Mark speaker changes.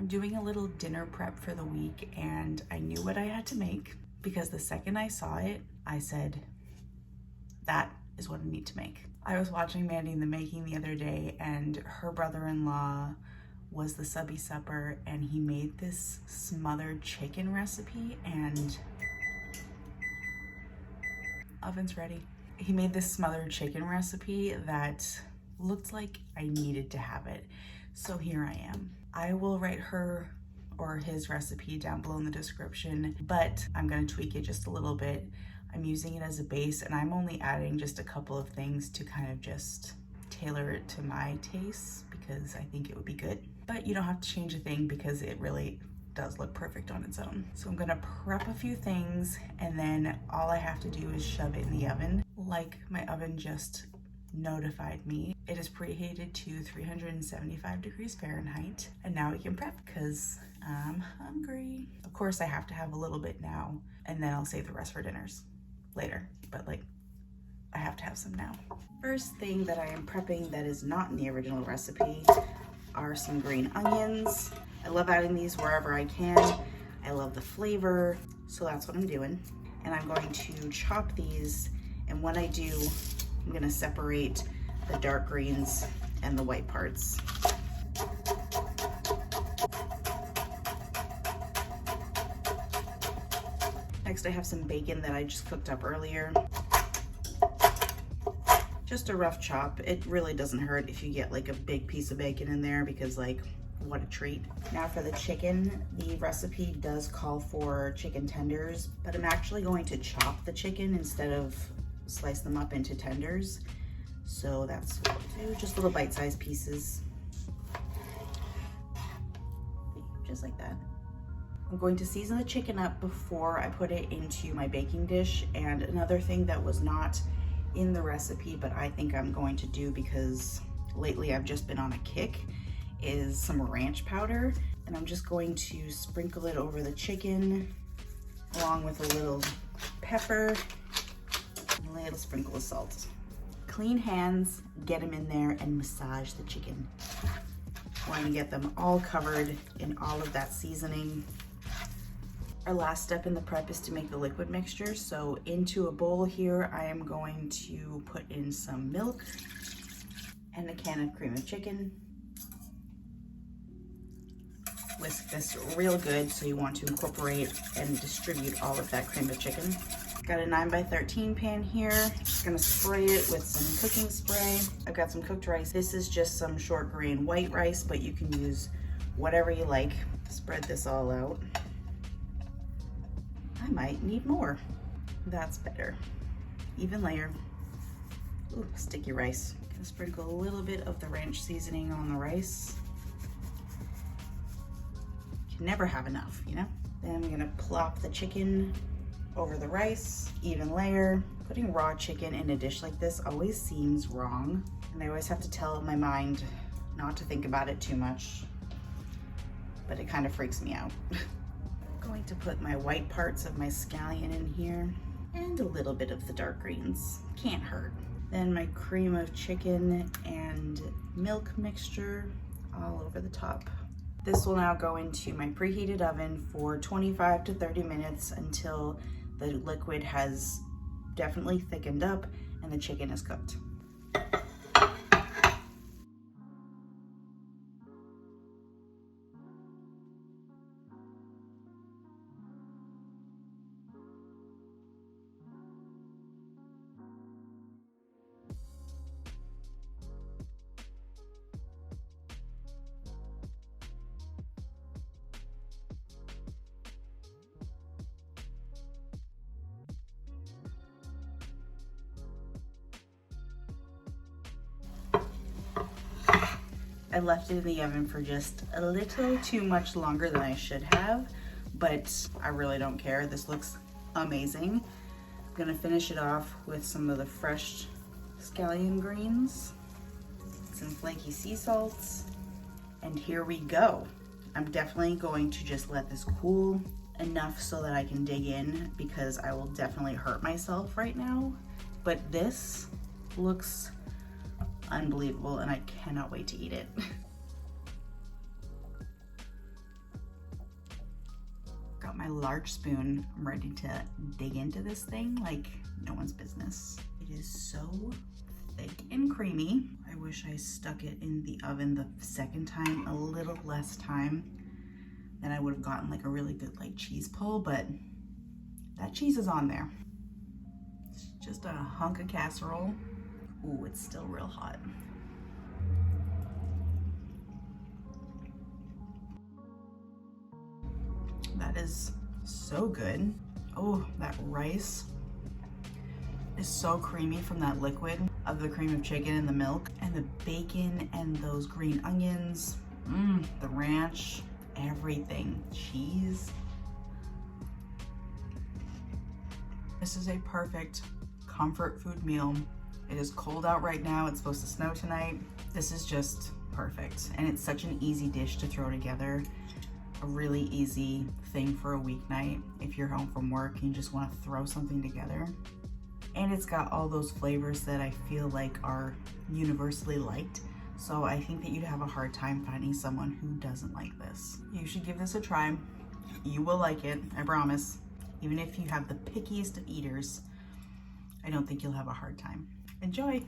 Speaker 1: doing a little dinner prep for the week, and I knew what I had to make because the second I saw it, I said, that is what I need to make. I was watching Mandy in the making the other day, and her brother-in-law was the subby supper, and he made this smothered chicken recipe, and oven's ready. He made this smothered chicken recipe that looked like I needed to have it. So here I am. I will write her or his recipe down below in the description, but I'm gonna tweak it just a little bit. I'm using it as a base, and I'm only adding just a couple of things to kind of just tailor it to my tastes because I think it would be good. But you don't have to change a thing because it really does look perfect on its own. So I'm gonna prep a few things, and then all I have to do is shove it in the oven. Like my oven just notified me. It is preheated to 375 degrees Fahrenheit, and now we can prep because I'm hungry. Of course I have to have a little bit now, and then I'll save the rest for dinners later, but like I have to have some now. First thing that I am prepping that is not in the original recipe are some green onions. I love adding these wherever I can. I love the flavor, so that's what I'm doing. And I'm going to chop these, and when I do, I'm gonna separate the dark greens and the white parts. Next, I have some bacon that I just cooked up earlier. Just a rough chop. It really doesn't hurt if you get like a big piece of bacon in there because like, what a treat. Now for the chicken, the recipe does call for chicken tenders, but I'm actually going to chop the chicken instead of slice them up into tenders. So that's what I'll do, just little bite-sized pieces. Just like that. I'm going to season the chicken up before I put it into my baking dish. And another thing that was not in the recipe, but I think I'm going to do because lately I've just been on a kick, is some ranch powder. And I'm just going to sprinkle it over the chicken along with a little pepper, and a little sprinkle of salt. Clean hands, get them in there and massage the chicken. Want to get them all covered in all of that seasoning. Our last step in the prep is to make the liquid mixture. So into a bowl here, I am going to put in some milk and a can of cream of chicken. Whisk this real good, so you want to incorporate and distribute all of that cream of chicken. Got a 9x13 pan here. Just gonna spray it with some cooking spray. I've got some cooked rice. This is just some short grain white rice, but you can use whatever you like. Spread this all out. I might need more. That's better. Even layer. Ooh, sticky rice. Gonna sprinkle a little bit of the ranch seasoning on the rice. You can never have enough, you know? Then I'm gonna plop the chicken over the rice, even layer. Putting raw chicken in a dish like this always seems wrong, and I always have to tell my mind not to think about it too much, but it kind of freaks me out. I'm going to put my white parts of my scallion in here and a little bit of the dark greens. Can't hurt. Then my cream of chicken and milk mixture all over the top. This will now go into my preheated oven for 25 to 30 minutes until the liquid has definitely thickened up and the chicken is cooked. I left it in the oven for just a little too much longer than I should have, but I really don't care. This looks amazing. I'm gonna finish it off with some of the fresh scallion greens, some flaky sea salts, and here we go. I'm definitely going to just let this cool enough so that I can dig in, because I will definitely hurt myself right now, but this looks unbelievable and I cannot wait to eat it. got my large spoon. I'm ready to dig into this thing like no one's business. It is so thick and creamy. I wish I stuck it in the oven the second time a little less time. Then I would have gotten like a really good like cheese pull, but that cheese is on there. It's just a hunk of casserole. Ooh, it's still real hot. That is so good. Oh, that rice is so creamy from that liquid of the cream of chicken and the milk, and the bacon and those green onions, the ranch, everything, cheese. This is a perfect comfort food meal. It is cold out right now. It's supposed to snow tonight. This is just perfect. And it's such an easy dish to throw together. A really easy thing for a weeknight if you're home from work and you just want to throw something together. And it's got all those flavors that I feel like are universally liked. So I think that you'd have a hard time finding someone who doesn't like this. You should give this a try. You will like it, I promise. Even if you have the pickiest of eaters, I don't think you'll have a hard time. Enjoy.